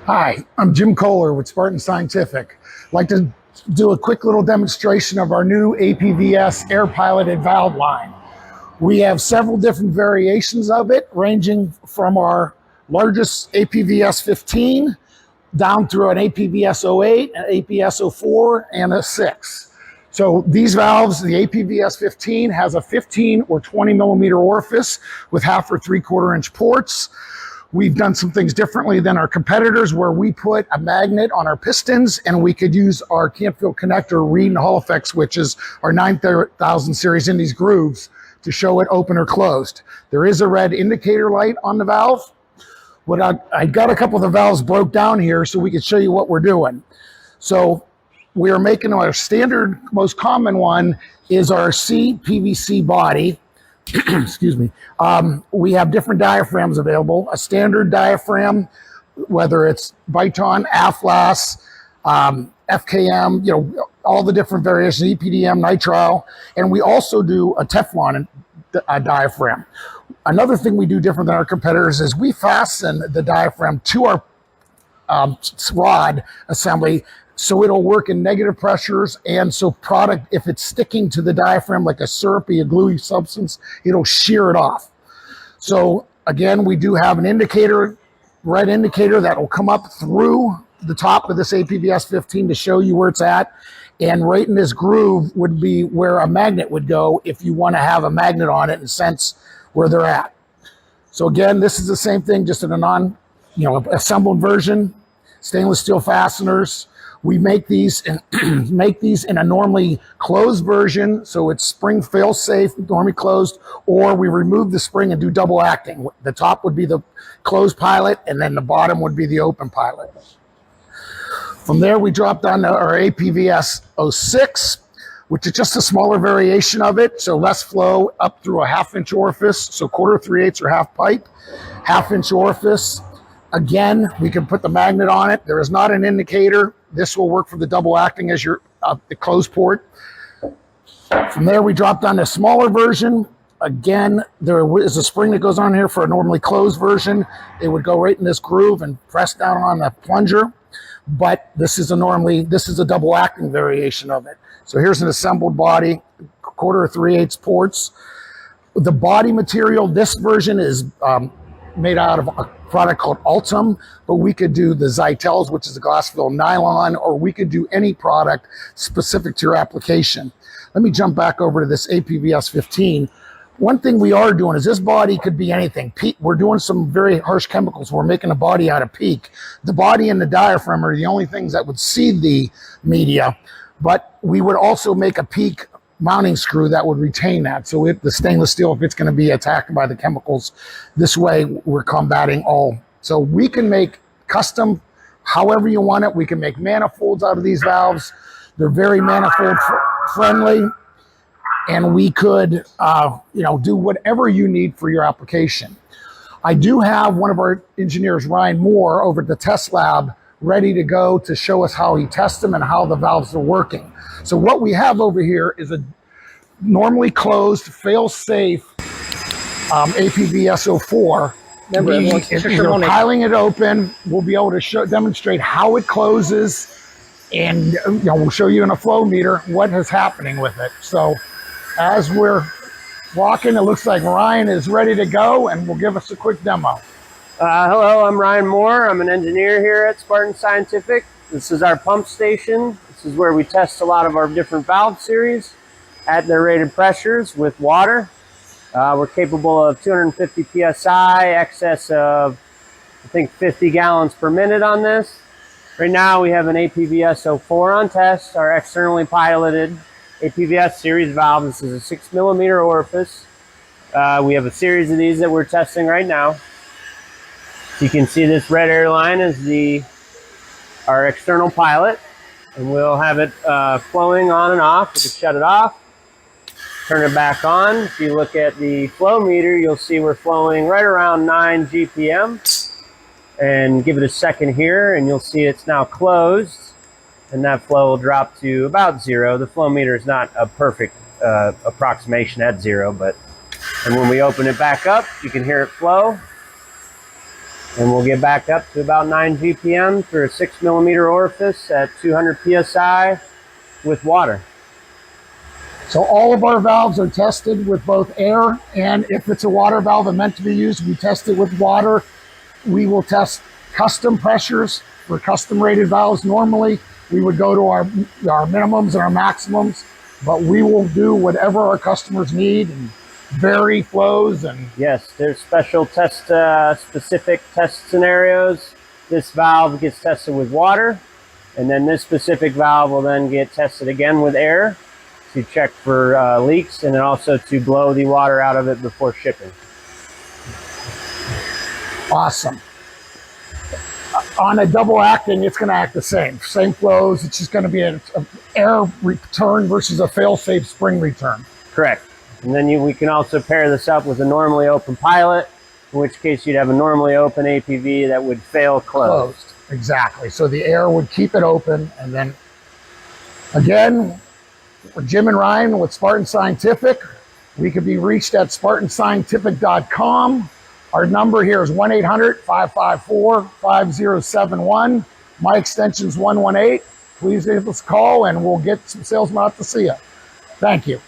Hi, I'm Jim Kollar with Spartan Scientific. I'd like to do a quick little demonstration of our new APVS air-piloted valve line. We have several different variations of it, ranging from our largest APVS 15 down through an APVS 08, an APVS 04, and a 6. So these valves, the APVS 15 has a 15 or 20 millimeter orifice with 1/2 or 3/4 inch ports. We've done some things differently than our competitors where we put a magnet on our pistons and we could use our Canfield connector Reed and Hall effect switches, our 9000 series in these grooves to show it open or closed. There is a red indicator light on the valve. I got a couple of the valves broke down here so we could show you what we're doing. So we are making our standard, most common one is our CPVC body. Excuse me. We have different diaphragms available. A standard diaphragm, whether it's Viton, AFLAS, FKM, all the different variations, EPDM, nitrile, and we also do a Teflon diaphragm. Another thing we do different than our competitors is we fasten the diaphragm to our rod assembly so it'll work in negative pressures, and so product, if it's sticking to the diaphragm like a syrupy, a gluey substance, it'll shear it off. So again, we do have an indicator, red indicator that will come up through the top of this APVS 15 to show you where it's at. And right in this groove would be where a magnet would go if you want to have a magnet on it and sense where they're at. So again, this is the same thing, just in a assembled version, stainless steel fasteners. We make these in a normally closed version, so it's spring fail safe, normally closed, or we remove the spring and do double acting. The top would be the closed pilot, and then the bottom would be the open pilot. From there, we drop down to our APVS 06, which is just a smaller variation of it, so less flow up through a 1/2 inch orifice, so 1/4, 3/8 or half pipe, 1/2 inch orifice. Again, we can put the magnet on it. There is not an indicator. This will work for the double acting as your the closed port. From there, we drop down to a smaller version. Again, there is a spring that goes on here for a normally closed version. It would go right in this groove and press down on the plunger. But this is a double acting variation of it. So here's an assembled body, 1/4 or 3/8 ports. The body material, this version is made out of a product called Altum, but we could do the Zytels, which is a glass filled nylon, or we could do any product specific to your application. Let me jump back over to this APVS 15. One thing we are doing is this body could be anything. We're doing some very harsh chemicals. We're making a body out of PEEK. The body and the diaphragm are the only things that would seed the media, but we would also make a PEEK mounting screw that would retain that. So the stainless steel, if it's going to be attacked by the chemicals, this way we're combating all. So we can make custom however you want it. We can make manifolds out of these valves. They're very manifold friendly, and we could do whatever you need for your application. I do have one of our engineers, Ryan Moore, over at the test lab ready to go to show us how he tests them and how the valves are working. So what we have over here is a normally closed, fail-safe APVS 04. We're piling it open. We'll be able to demonstrate how it closes, and we'll show you in a flow meter what is happening with it. So as we're walking, it looks like Ryan is ready to go and will give us a quick demo. Hello, I'm Ryan Moore. I'm an engineer here at Spartan Scientific. This is our pump station. This is where we test a lot of our different valve series at their rated pressures with water. We're capable of 250 PSI, excess of, I think, 50 gallons per minute on this. Right now we have an APVS 04 on test, our externally piloted APVS series valve. This is a 6 millimeter orifice. We have a series of these that we're testing right now. So you can see this red air line is our external pilot, and we'll have it flowing on and off. We can shut it off, turn it back on. If you look at the flow meter, you'll see we're flowing right around 9 GPM. And give it a second here, and you'll see it's now closed, and that flow will drop to about 0. The flow meter is not a perfect approximation at 0, but and when we open it back up, you can hear it flow. And we'll get back up to about 9 GPM through a 6mm orifice at 200 PSI with water. So all of our valves are tested with both air, and if it's a water valve and meant to be used, we test it with water. We will test custom pressures for custom rated valves. Normally, we would go to our minimums and our maximums, but we will do whatever our customers need and vary flows. And yes, there's special test, specific test scenarios. This valve gets tested with water, and then this specific valve will then get tested again with air to check for leaks, and then also to blow the water out of it before shipping. Awesome. On a double acting, it's going to act the same flows. It's just going to be an air return versus a fail-safe spring return. Correct. And then we can also pair this up with a normally open pilot, in which case you'd have a normally open APV that would fail closed. Exactly. So the air would keep it open. And then again, we're Jim and Ryan with Spartan Scientific. We could be reached at spartanscientific.com. Our number here is 1-800-554-5071. My extension is 118. Please give us a call and we'll get some salesmen out to see you. Thank you.